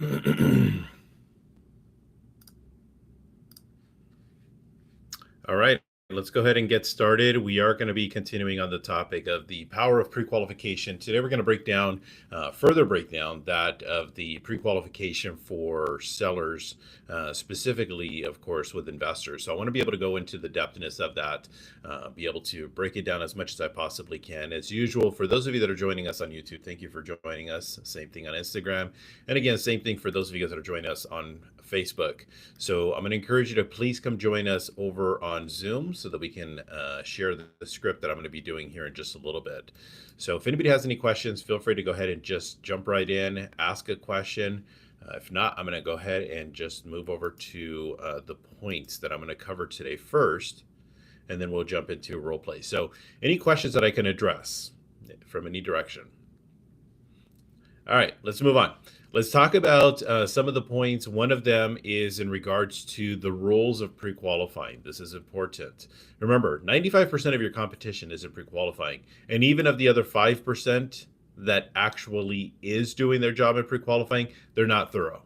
All right, let's go ahead and get started. We are going to be continuing on the topic of the power of pre-qualification. Today, we're going to further break down that of the pre-qualification for sellers, specifically, of course, with investors. So I want to be able to go into the depthness of that, be able to break it down as much as I possibly can. As usual, for those of you that are joining us on YouTube, thank you for joining us. Same thing on Instagram. And again, same thing for those of you guys that are joining us on Facebook. So I'm going to encourage you to please come join us over on Zoom so that we can share the script that I'm going to be doing here in just a little bit. So if anybody has any questions, feel free to go ahead and just jump right in, ask a question. If not, I'm going to go ahead and just move over to the points that I'm going to cover today first, and then we'll jump into role play. So any questions that I can address from any direction? All right, let's move on. Let's talk about some of the points. One of them is in regards to the rules of pre qualifying. This is important. Remember, 95% of your competition isn't pre qualifying. And even of the other 5% that actually is doing their job in pre qualifying, they're not thorough.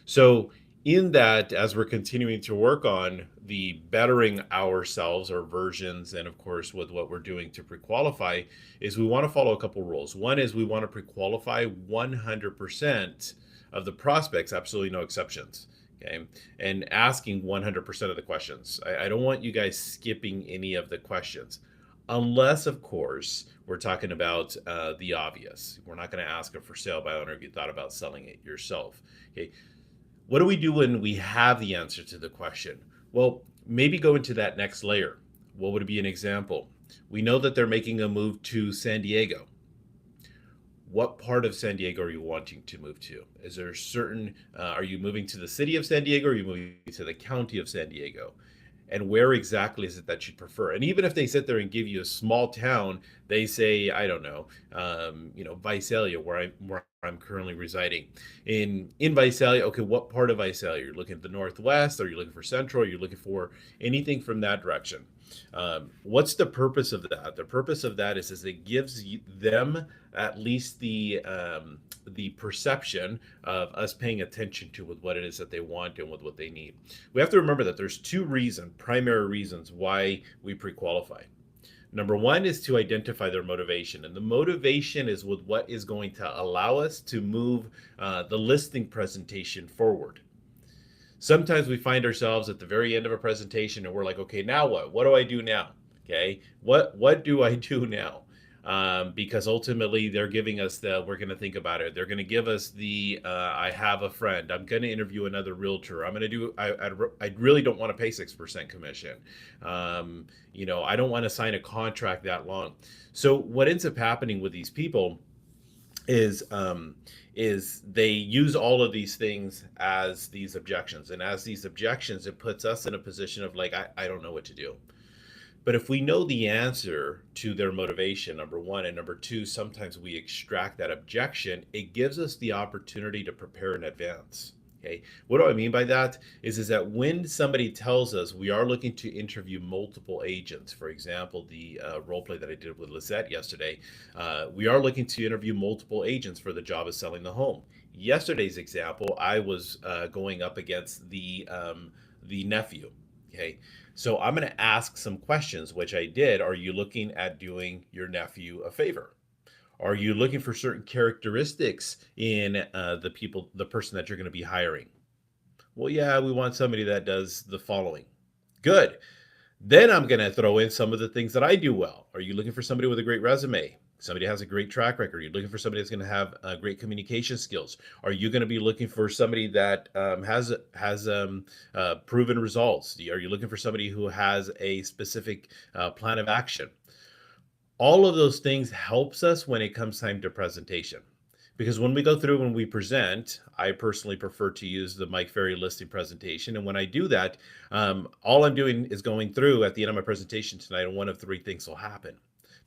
So, in that, as we're continuing to work on the bettering ourselves, our versions, and of course, with what we're doing to pre qualify, is we want to follow a couple rules. One is we want to pre qualify 100% of the prospects, absolutely no exceptions. Okay. And asking 100% of the questions. I don't want you guys skipping any of the questions. Unless, of course, we're talking about the obvious. We're not going to ask a for sale by owner if you thought about selling it yourself. Okay. What do we do when we have the answer to the question? Well, maybe go into that next layer. What would be an example? We know that they're making a move to San Diego. What part of San Diego are you wanting to move to? Is there certain, are you moving to the city of San Diego or are you moving to the county of San Diego? And where exactly is it that you'd prefer? And even if they sit there and give you a small town, they say, I don't know, Visalia, where I'm currently residing. In Visalia, okay, what part of Visalia? You're looking at the northwest, or you're looking for central, or you're looking for anything from that direction. What's the purpose of that? The purpose of that is it gives them at least the perception of us paying attention to with what it is that they want and with what they need. We have to remember that there's primary reasons why we pre-qualify. Number one is to identify their motivation, and the motivation is with what is going to allow us to move the listing presentation forward. Sometimes we find ourselves at the very end of a presentation and we're like, okay, now what? What do I do now? Okay, what do I do now? Because ultimately they're giving us we're going to think about it. They're going to give us I have a friend. I'm going to interview another realtor. I'm going to I really don't want to pay 6% commission. I don't want to sign a contract that long. So what ends up happening with these people is they use all of these things as these objections, and as these objections, it puts us in a position of like, I don't know what to do. But if we know the answer to their motivation, number one, and number two, sometimes we extract that objection, it gives us the opportunity to prepare in advance. Okay. What do I mean by that? Is that when somebody tells us we are looking to interview multiple agents, for example, the role play that I did with Lisette yesterday, we are looking to interview multiple agents for the job of selling the home. Yesterday's example, I was going up against the nephew. Okay. So I'm going to ask some questions, which I did. Are you looking at doing your nephew a favor? Are you looking for certain characteristics in the person that you're going to be hiring? Well, yeah, we want somebody that does the following. Good. Then I'm going to throw in some of the things that I do well. Are you looking for somebody with a great resume? Somebody has a great track record. You're looking for somebody that's going to have great communication skills. Are you going to be looking for somebody that has proven results? Are you looking for somebody who has a specific plan of action? All of those things helps us when it comes time to presentation. Because when we go through and we present, I personally prefer to use the Mike Ferry listing presentation. And when I do that, all I'm doing is going through at the end of my presentation tonight, and one of three things will happen.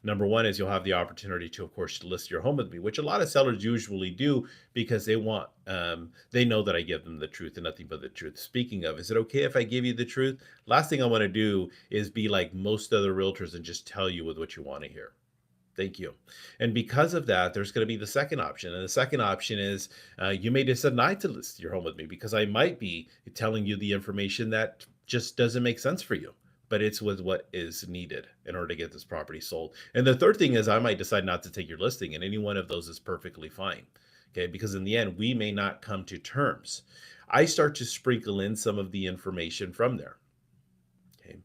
Number one is you'll have the opportunity to, of course, list your home with me, which a lot of sellers usually do because they know that I give them the truth and nothing but the truth. Speaking of, is it okay if I give you the truth? Last thing I want to do is be like most other realtors and just tell you with what you want to hear. Thank you. And because of that, there's going to be the second option. And the second option is you may decide to list your home with me because I might be telling you the information that just doesn't make sense for you, but it's with what is needed in order to get this property sold. And the third thing is I might decide not to take your listing, and any one of those is perfectly fine. Okay. Because in the end, we may not come to terms. I start to sprinkle in some of the information from there. Okay.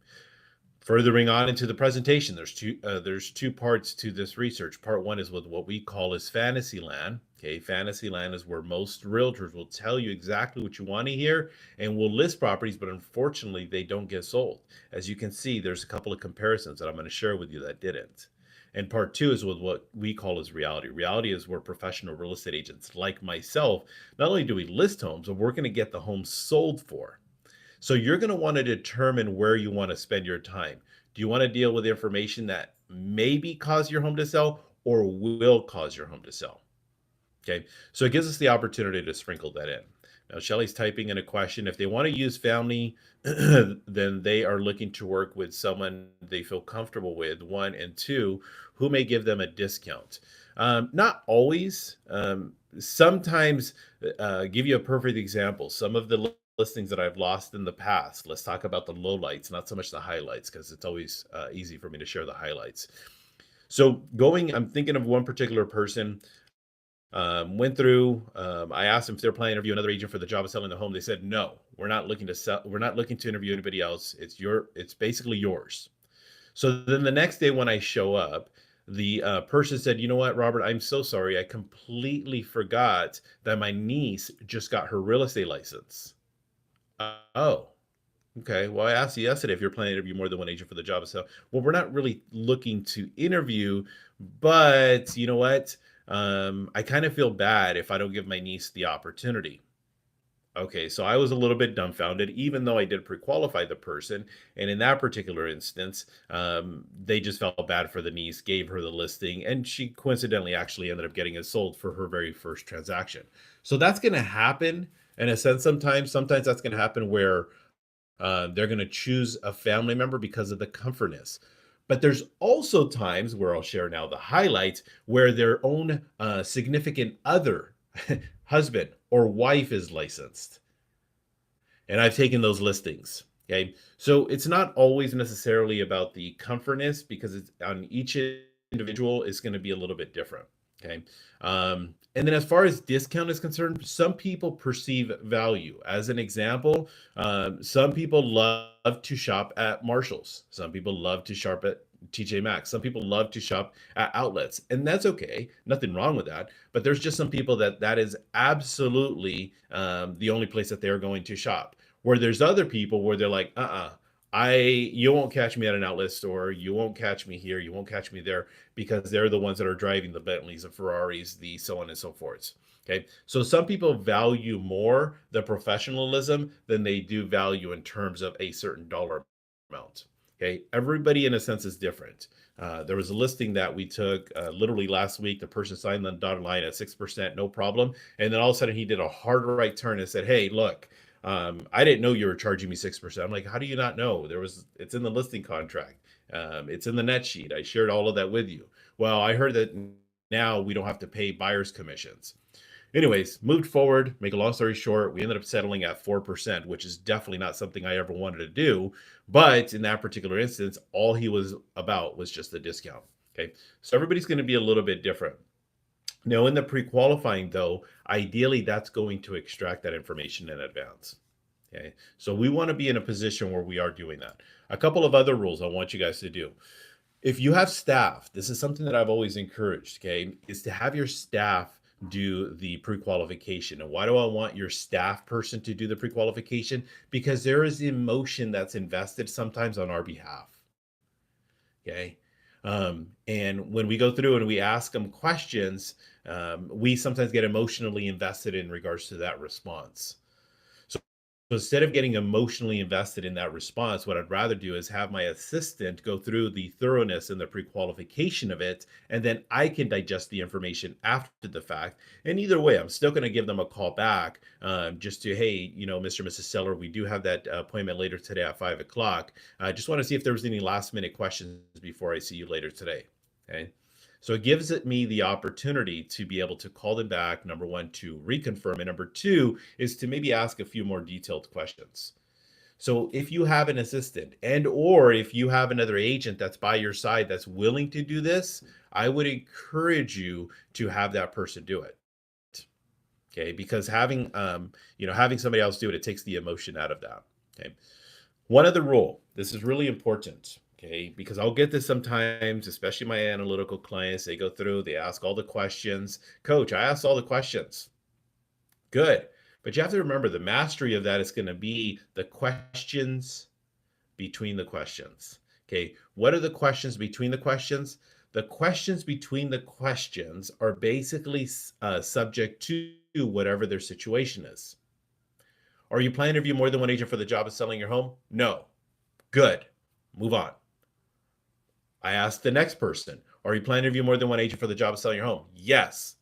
Furthering on into the presentation, there's two parts to this research. Part one is with what we call as fantasy land. Okay, fantasy land is where most realtors will tell you exactly what you want to hear and will list properties, but unfortunately they don't get sold. As you can see, there's a couple of comparisons that I'm going to share with you that didn't. And part two is with what we call as reality. Reality is where professional real estate agents like myself, not only do we list homes, but we're going to get the homes sold for. So you're going to want to determine where you want to spend your time. Do you want to deal with information that maybe cause your home to sell or will cause your home to sell? Okay, so it gives us the opportunity to sprinkle that in. Now, Shelly's typing in a question. If they want to use family, then they are looking to work with someone they feel comfortable with, one, and two, who may give them a discount. Not always. Sometimes, give you a perfect example. Some of the listings that I've lost in the past, let's talk about the lowlights, not so much the highlights, because it's always easy for me to share the highlights. So I'm thinking of one particular person. Went through. I asked them if they're planning to interview another agent for the job of selling the home. They said no. We're not looking to sell. We're not looking to interview anybody else. It's basically yours. So then the next day when I show up, the person said, "You know what, Robert? I'm so sorry. I completely forgot that my niece just got her real estate license." Oh, okay. Well, I asked you yesterday if you're planning to interview more than one agent for the job. So, well, we're not really looking to interview, but you know what? I kind of feel bad if I don't give my niece the opportunity. Okay, so I was a little bit dumbfounded, even though I did pre-qualify the person. And in that particular instance, they just felt bad for the niece, gave her the listing, and she coincidentally actually ended up getting it sold for her very first transaction. So that's going to happen in a sense sometimes. Sometimes that's going to happen where they're going to choose a family member because of the comfortness. But there's also times where I'll share now the highlights where their own significant other, husband or wife is licensed. And I've taken those listings. Okay. So it's not always necessarily about the comfortness because it's on each individual is going to be a little bit different. Okay. And then as far as discount is concerned, some people perceive value. As an example, some people love to shop at Marshalls. Some people love to shop at TJ Maxx. Some people love to shop at outlets, and that's okay. Nothing wrong with that. But there's just some people that is absolutely the only place that they're going to shop. Where there's other people where they're like, you won't catch me at an outlet store. You won't catch me here. You won't catch me there because they're the ones that are driving the Bentleys, the Ferraris, the so on and so forth. Okay. So some people value more the professionalism than they do value in terms of a certain dollar amount. Okay. Everybody in a sense is different. There was a listing that we took literally last week. The person signed the dotted line at 6%, no problem. And then all of a sudden he did a hard right turn and said, "Hey, look, I didn't know you were charging me 6%. I'm like, "How do you not know? It's in the listing contract. It's in the net sheet. I shared all of that with you." Well, I heard that now we don't have to pay buyer's commissions. Anyways, moved forward, make a long story short, we ended up settling at 4%, which is definitely not something I ever wanted to do. But in that particular instance, all he was about was just the discount. Okay. So everybody's going to be a little bit different. Now, in the pre-qualifying, though, ideally that's going to extract that information in advance. Okay. So we want to be in a position where we are doing that. A couple of other rules I want you guys to do. If you have staff, this is something that I've always encouraged, okay, is to have your staff do the pre-qualification. And why do I want your staff person to do the pre-qualification? Because there is emotion that's invested sometimes on our behalf. Okay. And when we go through and we ask them questions, we sometimes get emotionally invested in regards to that response. So instead of getting emotionally invested in that response, what I'd rather do is have my assistant go through the thoroughness and the pre-qualification of it, and then I can digest the information after the fact. And either way, I'm still going to give them a call back just to, "Hey, Mr. and Mrs. Seller, we do have that appointment later today at 5 o'clock. I just want to see if there was any last minute questions before I see you later today." Okay. So it gives it me the opportunity to be able to call them back, number one, to reconfirm, and number two is to maybe ask a few more detailed questions. So if you have an assistant and or if you have another agent that's by your side that's willing to do this, I would encourage you to have that person do it. Okay, because having somebody else do it, it takes the emotion out of that. Okay. One other rule. This is really important. Okay, because I'll get this sometimes, especially my analytical clients. They go through, they ask all the questions. Coach, I asked all the questions. Good. But you have to remember the mastery of that is going to be the questions between the questions. Okay. What are the questions between the questions? The questions between the questions are basically subject to whatever their situation is. Are you planning to interview more than one agent for the job of selling your home? No. Good. Move on. I asked the next person, are you planning to interview more than one agent for the job of selling your home? Yes.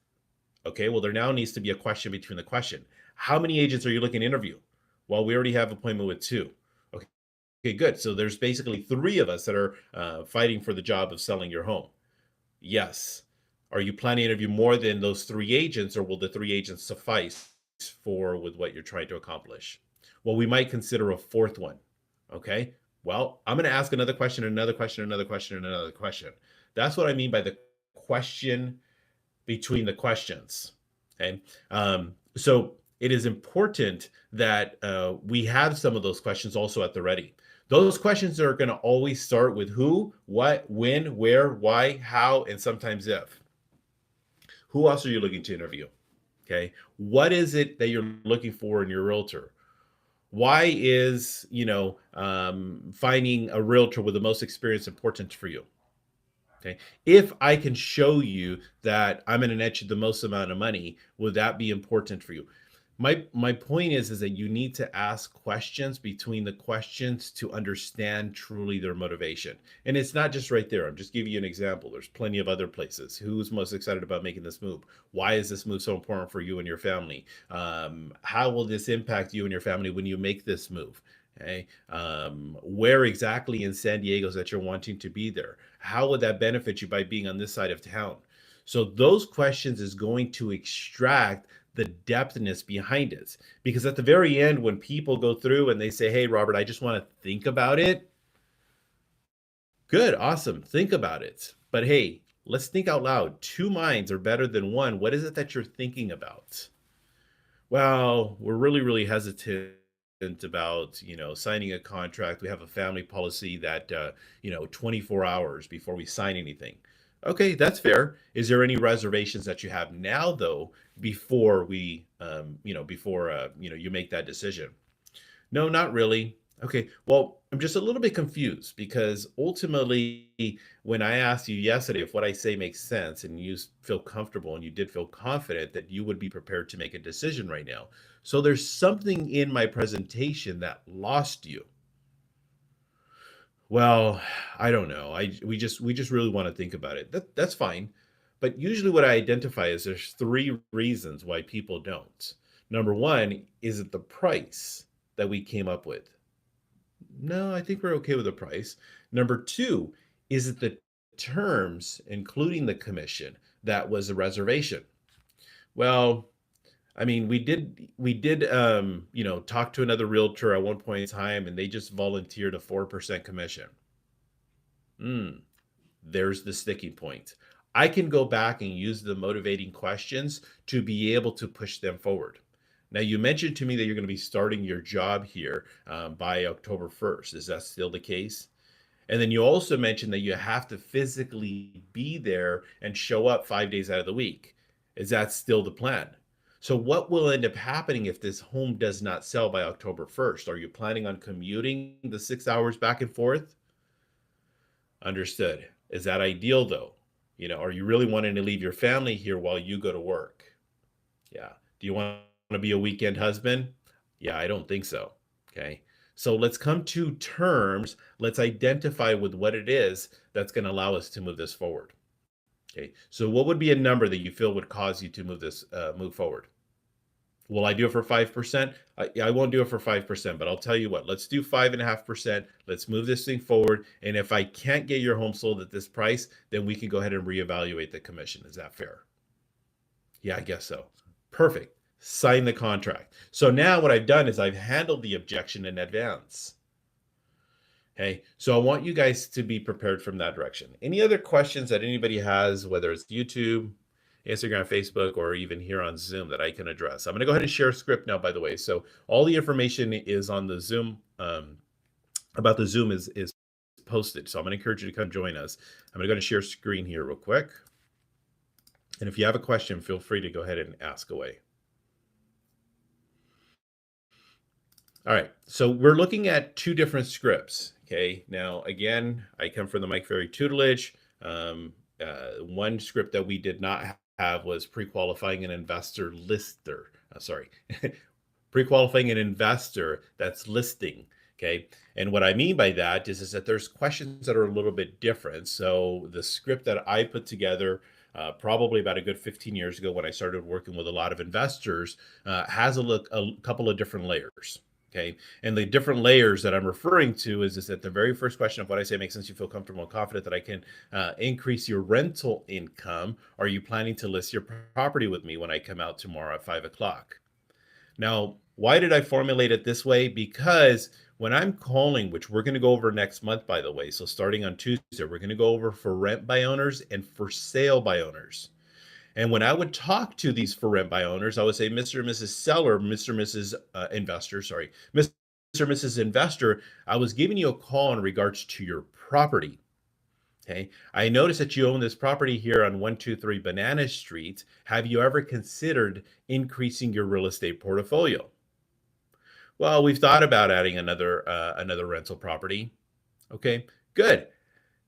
Okay, well, there now needs to be a question between the question. How many agents are you looking to interview? Well, we already have an appointment with two. Okay, good. So there's basically three of us that are fighting for the job of selling your home. Yes. Are you planning to interview more than those three agents, or will the three agents suffice for with what you're trying to accomplish? Well, we might consider a fourth one. Okay. Well, I'm going to ask another question, another question, another question, and another question. That's what I mean by the question between the questions. Okay. So it is important that we have some of those questions also at the ready. Those questions are going to always start with who, what, when, where, why, how, and sometimes if. Who else are you looking to interview? Okay. What is it that you're looking for in your realtor? Why is, finding a realtor with the most experience important for you? Okay. If I can show you that I'm going to net you the most amount of money, would that be important for you? My point is that you need to ask questions between the questions to understand truly their motivation. And it's not just right there. I'm just giving you an example. There's plenty of other places. Who's most excited about making this move? Why is this move so important for you and your family? How will this impact you and your family when you make this move? Okay. Where exactly in San Diego is that you're wanting to be there? How would that benefit you by being on this side of town? So those questions is going to extract the depthness behind it. Because at the very end, when people go through and they say, hey, Robert, I just want to think about it. Good, awesome. Think about it. But hey, let's think out loud. Two minds are better than one. What is it that you're thinking about? Well, we're really, really hesitant about, signing a contract. We have a family policy that, 24 hours before we sign anything. Okay, that's fair. Is there any reservations that you have now, though, before you make that decision? No, not really. Okay, well, I'm just a little bit confused because ultimately, when I asked you yesterday if what I say makes sense and you feel comfortable and you did feel confident that you would be prepared to make a decision right now. So there's something in my presentation that lost you. Well, I don't know. We just really want to think about it. That's fine. But usually what I identify is there's three reasons why people don't. Number one, is it the price that we came up with? No, I think we're okay with the price. Number two, is it the terms, including the commission, that was a reservation? Well, I mean, we did talk to another realtor at one point in time, and they just volunteered a 4% commission. Hmm. There's the sticking point. I can go back and use the motivating questions to be able to push them forward. Now, you mentioned to me that you're going to be starting your job here by October 1st. Is that still the case? And then you also mentioned that you have to physically be there and show up 5 days out of the week. Is that still the plan? So, what will end up happening if this home does not sell by October 1st? Are you planning on commuting the 6 hours back and forth? Understood. Is that ideal though? Are you really wanting to leave your family here while you go to work? Yeah. Do you want to be a weekend husband? Yeah, I don't think so. Okay. So let's come to terms. Let's identify with what it is that's going to allow us to move this forward. Okay. So what would be a number that you feel would cause you to move forward? Will I do it for 5%? I won't do it for 5%, but I'll tell you what, let's do 5.5%. Let's move this thing forward. And if I can't get your home sold at this price, then we can go ahead and reevaluate the commission. Is that fair? Yeah, I guess so. Perfect. Sign the contract. So now what I've done is I've handled the objection in advance. Okay, so I want you guys to be prepared from that direction. Any other questions that anybody has, whether it's YouTube, Instagram, Facebook, or even here on Zoom that I can address? I'm going to go ahead and share a script now, by the way. So all the information is on the Zoom, about the Zoom is posted. So I'm going to encourage you to come join us. I'm going to go to share screen here real quick. And if you have a question, feel free to go ahead and ask away. All right, so we're looking at two different scripts. Okay, now again, I come from the Mike Ferry tutelage. One script that we did not have was pre-qualifying an investor lister. Sorry, pre-qualifying an investor that's listing. Okay, and what I mean by that is that there's questions that are a little bit different. So the script that I put together probably about a good 15 years ago when I started working with a lot of investors has a couple of different layers. Okay. And the different layers that I'm referring to is that the very first question of what I say makes sense. You feel comfortable and confident that I can increase your rental income. Are you planning to list your property with me when I come out tomorrow at 5 o'clock? Now, why did I formulate it this way? Because when I'm calling, which we're going to go over next month, by the way, so starting on Tuesday, we're going to go over for rent by owners and for sale by owners. And when I would talk to these for rent by owners, I would say, Mr. and Mrs. Seller, Mr. and Mrs. Investor, sorry, Mr. and Mrs. Investor, I was giving you a call in regards to your property. Okay. I noticed that you own this property here on 123 Banana Street. Have you ever considered increasing your real estate portfolio? Well, we've thought about adding another rental property. Okay, good.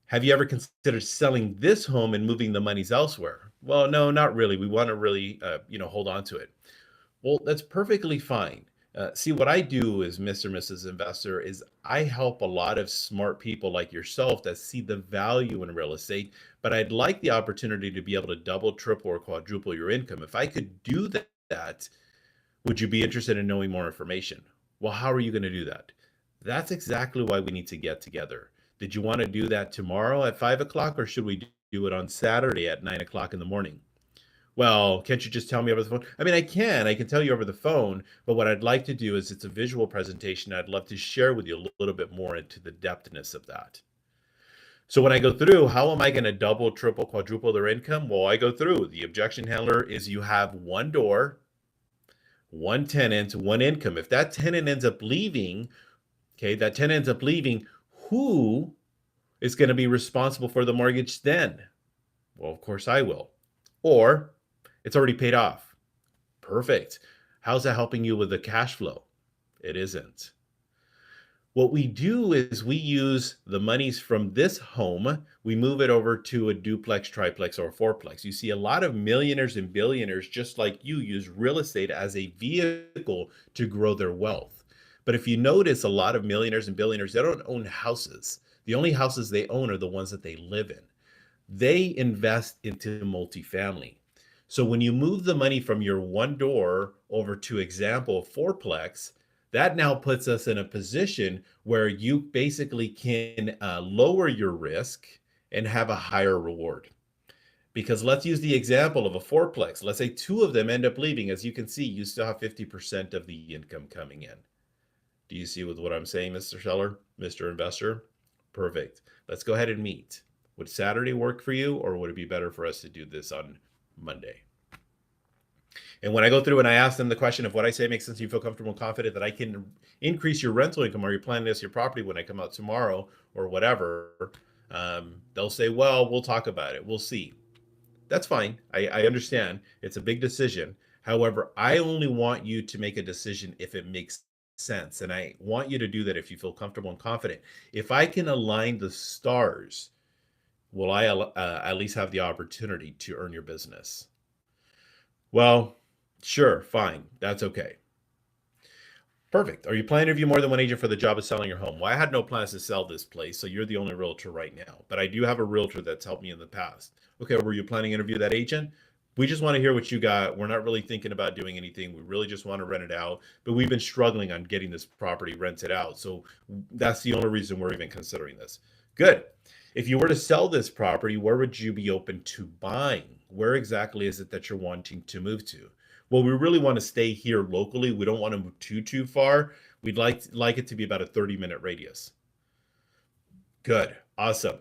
Have you ever considered selling this home and moving the monies elsewhere? Well, no, not really. We want to really, hold on to it. Well, that's perfectly fine. See, what I do is, Mr. and Mrs. Investor, is I help a lot of smart people like yourself that see the value in real estate, but I'd like the opportunity to be able to double, triple, or quadruple your income. If I could do that, would you be interested in knowing more information? Well, how are you going to do that? That's exactly why we need to get together. Did you want to do that tomorrow at 5 o'clock, or should we do it on Saturday at 9 o'clock in the morning? Well, can't you just tell me over the phone? I mean, I can tell you over the phone, but what I'd like to do is it's a visual presentation. I'd love to share with you a little bit more into the depthness of that. So when I go through, how am I going to double, triple, quadruple their income? Well, I go through. The objection handler is you have one door, one tenant, one income. If that tenant ends up leaving, who is going to be responsible for the mortgage then? Well, of course I will. Or it's already paid off. Perfect. How's that helping you with the cash flow? It isn't. What we do is we use the monies from this home, we move it over to a duplex, triplex, or fourplex. You see a lot of millionaires and billionaires, just like you, use real estate as a vehicle to grow their wealth. But if you notice, a lot of millionaires and billionaires, they don't own houses. The only houses they own are the ones that they live in. They invest into multifamily. So when you move the money from your one door over to example fourplex, that now puts us in a position where you basically can lower your risk and have a higher reward. Because let's use the example of a fourplex. Let's say two of them end up leaving. As you can see, you still have 50% of the income coming in. Do you see with what I'm saying, Mr. Seller, Mr. Investor? Perfect. Let's go ahead and meet. Would Saturday work for you, or would it be better for us to do this on Monday? And when I go through and I ask them the question of what I say makes sense, you feel comfortable and confident that I can increase your rental income, or you're planning this your property when I come out tomorrow or whatever, they'll say, well, we'll talk about it. We'll see. That's fine. I understand. It's a big decision. However, I only want you to make a decision if it makes sense. And I want you to do that if you feel comfortable and confident. If I can align the stars, will I at least have the opportunity to earn your business? Well, sure, fine. That's okay. Perfect. Are you planning to interview more than one agent for the job of selling your home? Well, I had no plans to sell this place, so you're the only realtor right now. But I do have a realtor that's helped me in the past. Okay, were you planning to interview that agent? We just want to hear what you got. We're not really thinking about doing anything. We really just want to rent it out, but we've been struggling on getting this property rented out. So that's the only reason we're even considering this. Good. If you were to sell this property, where would you be open to buying? Where exactly is it that you're wanting to move to? Well, we really want to stay here locally. We don't want to move too far. We'd like it to be about a 30-minute radius. Good. Awesome.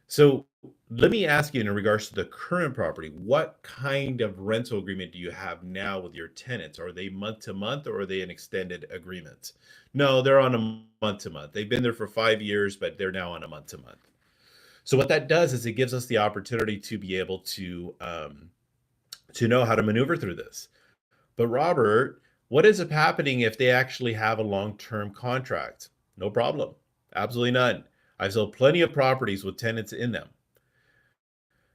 So let me ask you in regards to the current property, what kind of rental agreement do you have now with your tenants? Are they month to month or are they an extended agreement? No, they're on a month to month. They've been there for 5 years, but they're now on a month to month. So what that does is it gives us the opportunity to be able to know how to maneuver through this. But Robert, what ends up happening if they actually have a long-term contract? No problem. Absolutely none. I've sold plenty of properties with tenants in them.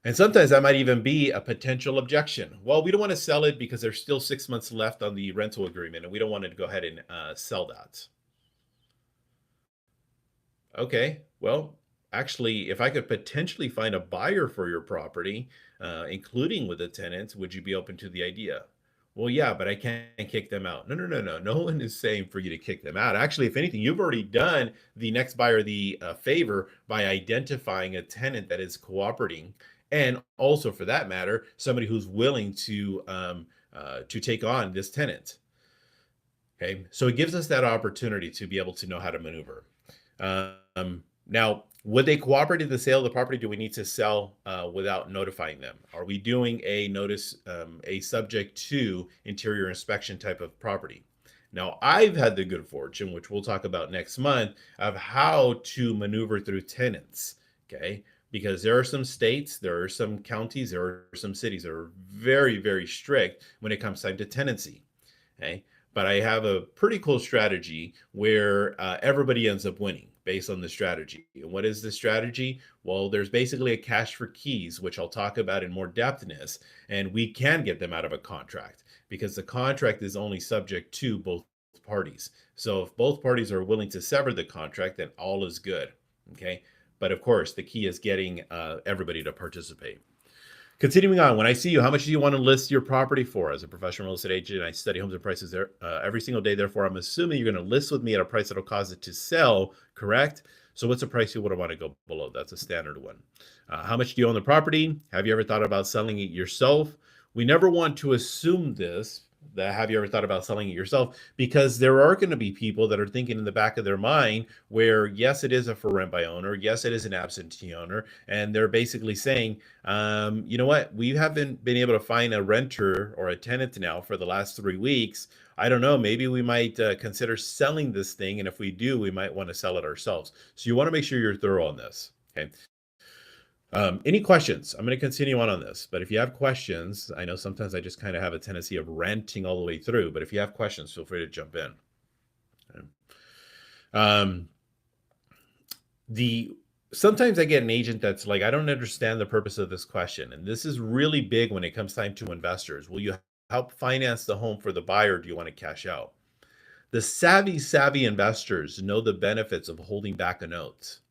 And sometimes that might even be a potential objection. Well, we don't want to sell it because there's still 6 months left on the rental agreement, and we don't want to go ahead and sell that. Okay, well, actually, if I could potentially find a buyer for your property, including with a tenant, would you be open to the idea? Well, yeah, but I can't kick them out. No, no, no, no. No one is saying for you to kick them out. Actually, if anything, you've already done the next buyer the favor by identifying a tenant that is cooperating, and also, for that matter, somebody who's willing to take on this tenant. Okay, so it gives us that opportunity to be able to know how to maneuver. Now, would they cooperate in the sale of the property? Do we need to sell without notifying them? Are we doing a notice, a subject to interior inspection type of property? Now, I've had the good fortune, which we'll talk about next month, of how to maneuver through tenants. Okay, because there are some states, there are some counties, there are some cities that are very, very strict when it comes time to tenancy. Okay, but I have a pretty cool strategy where everybody ends up winning based on the strategy. And what is the strategy? Well, there's basically a cash for keys, which I'll talk about in more depthness, and we can get them out of a contract because the contract is only subject to both parties. So if both parties are willing to sever the contract, then all is good. Okay, but of course, the key is getting everybody to participate. Continuing on, when I see you, how much do you want to list your property for? As a professional real estate agent, I study homes and prices there every single day. Therefore, I'm assuming you're going to list with me at a price that'll cause it to sell, correct? So what's the price you would want to go below? That's a standard one. How much do you own the property? Have you ever thought about selling it yourself? We never want to assume this, that have you ever thought about selling it yourself? Because there are going to be people that are thinking in the back of their mind where, yes, it is a for rent by owner. Yes, it is an absentee owner. And they're basically saying, you know what? We haven't been able to find a renter or a tenant now for the last 3 weeks. I don't know. Maybe we might consider selling this thing. And if we do, we might want to sell it ourselves. So you want to make sure you're thorough on this. Okay. Any questions? I'm going to continue on this, but if you have questions, I know sometimes I just kind of have a tendency of ranting all the way through, but if you have questions, feel free to jump in. Okay. Um, Sometimes I get an agent that's like, I don't understand the purpose of this question. And this is really big when it comes time to investors. Will you help finance the home for the buyer? Or do you want to cash out? The savvy investors know the benefits of holding back a note.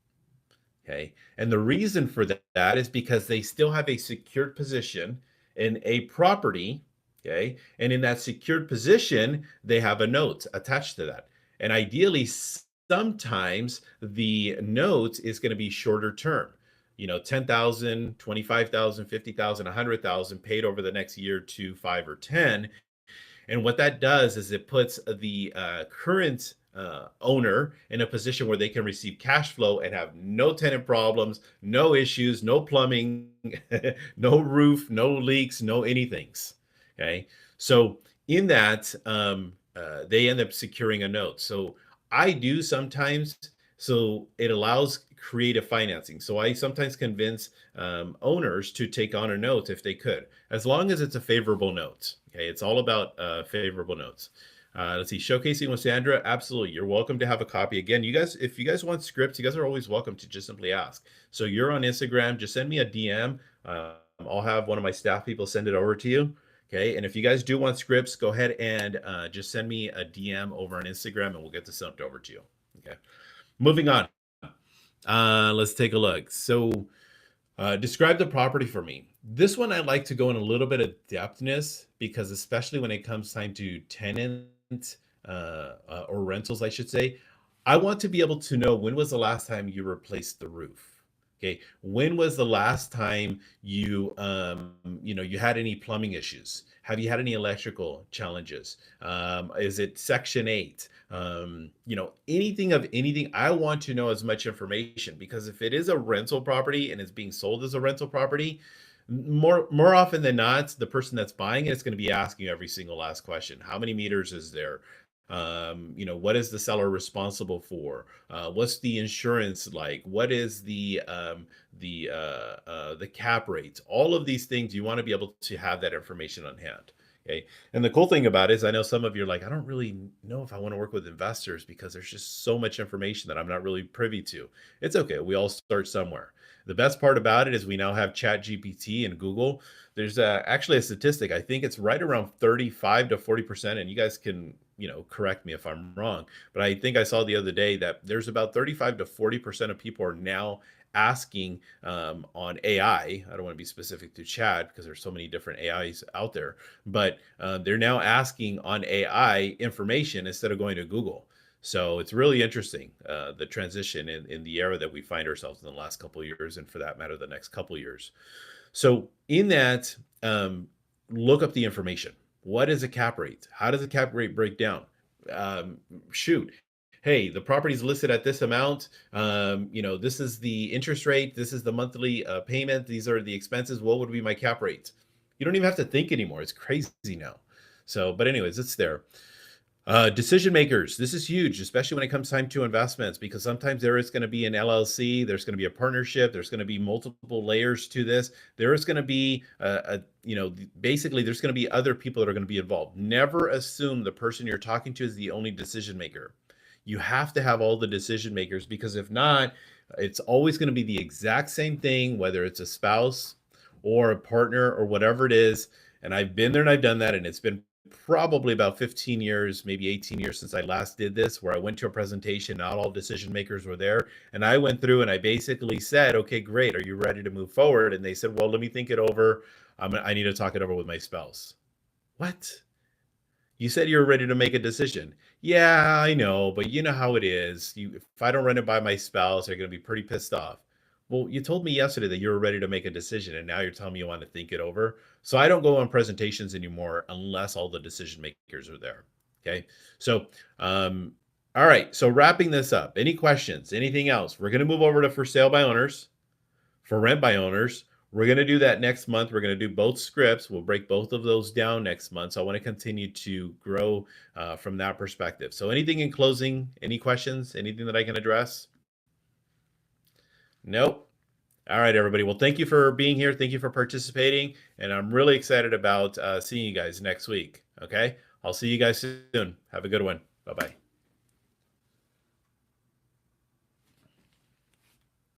Okay. And the reason for that is because they still have a secured position in a property. Okay. And in that secured position, they have a note attached to that. And ideally, sometimes the note is going to be shorter term, 10,000, 25,000, 50,000, 100,000 paid over the next year, 2, 5, or 10. And what that does is it puts the current owner in a position where they can receive cash flow and have no tenant problems, no issues, no plumbing, no roof, no leaks, no anythings. Okay. So in that, they end up securing a note. So I do sometimes, so it allows creative financing. So I sometimes convince owners to take on a note if they could, as long as it's a favorable note. Okay, it's all about favorable notes. Let's see, showcasing with Sandra. Absolutely, you're welcome to have a copy. Again, you guys, if you guys want scripts, you guys are always welcome to just simply ask. So you're on Instagram, just send me a DM. I'll have one of my staff people send it over to you. Okay, and if you guys do want scripts, go ahead and just send me a DM over on Instagram, and we'll get this sent over to you. Okay, moving on. Let's take a look. So Describe the property for me. This one I like to go in a little bit of depthness because especially when it comes time to tenant or rentals, I should say, I want to be able to know when was the last time you replaced the roof. Okay, when was the last time you had any plumbing issues? Have you had any electrical challenges? Is it Section 8? Anything of anything. I want to know as much information because if it is a rental property and it's being sold as a rental property, more often than not, the person that's buying it is going to be asking you every single last question. How many meters is there? What is the seller responsible for? What's the insurance like? What is the cap rate? All of these things you want to be able to have that information on hand. Okay. And the cool thing about it is I know some of you are like, I don't really know if I want to work with investors because there's just so much information that I'm not really privy to. It's okay. We all start somewhere. The best part about it is we now have Chat GPT and Google. There's actually a statistic. I think it's right around 35 to 40%. And you guys can, correct me if I'm wrong. But I think I saw the other day that there's about 35 to 40% of people are now asking on AI. I don't want to be specific to chat because there's so many different AIs out there, but they're now asking on AI information instead of going to Google. So it's really interesting, the transition in the era that we find ourselves in the last couple of years, and for that matter, the next couple of years. So in that, look up the information. What is a cap rate? How does a cap rate break down? Shoot, hey, the property is listed at this amount. This is the interest rate. This is the monthly payment. These are the expenses. What would be my cap rate? You don't even have to think anymore. It's crazy now. So, but anyways, it's there. Decision makers. This is huge, especially when it comes time to investments, because sometimes there is going to be an LLC, there's going to be a partnership, there's going to be multiple layers to this. There is going to be basically there's going to be other people that are going to be involved. Never assume the person you're talking to is the only decision maker. You have to have all the decision makers because if not, it's always going to be the exact same thing, whether it's a spouse or a partner or whatever it is. And I've been there and I've done that, and it's been probably about 15 years, maybe 18 years since I last did this, where I went to a presentation, not all decision makers were there. And I went through and I basically said, okay, great. Are you ready to move forward? And they said, well, let me think it over. I need to talk it over with my spouse. What? You said you were ready to make a decision. Yeah, I know, but you know how it is. If I don't run it by my spouse, they're going to be pretty pissed off. Well, you told me yesterday that you were ready to make a decision, and now you're telling me you want to think it over. So I don't go on presentations anymore unless all the decision makers are there. Okay. So, all right. So wrapping this up, any questions, anything else? We're going to move over to for sale by owners, for rent by owners. We're going to do that next month. We're going to do both scripts. We'll break both of those down next month. So I want to continue to grow from that perspective. So anything in closing, any questions, anything that I can address? Nope. All right, everybody. Well, thank you for being here. Thank you for participating. And I'm really excited about seeing you guys next week. Okay. I'll see you guys soon. Have a good one. Bye-bye.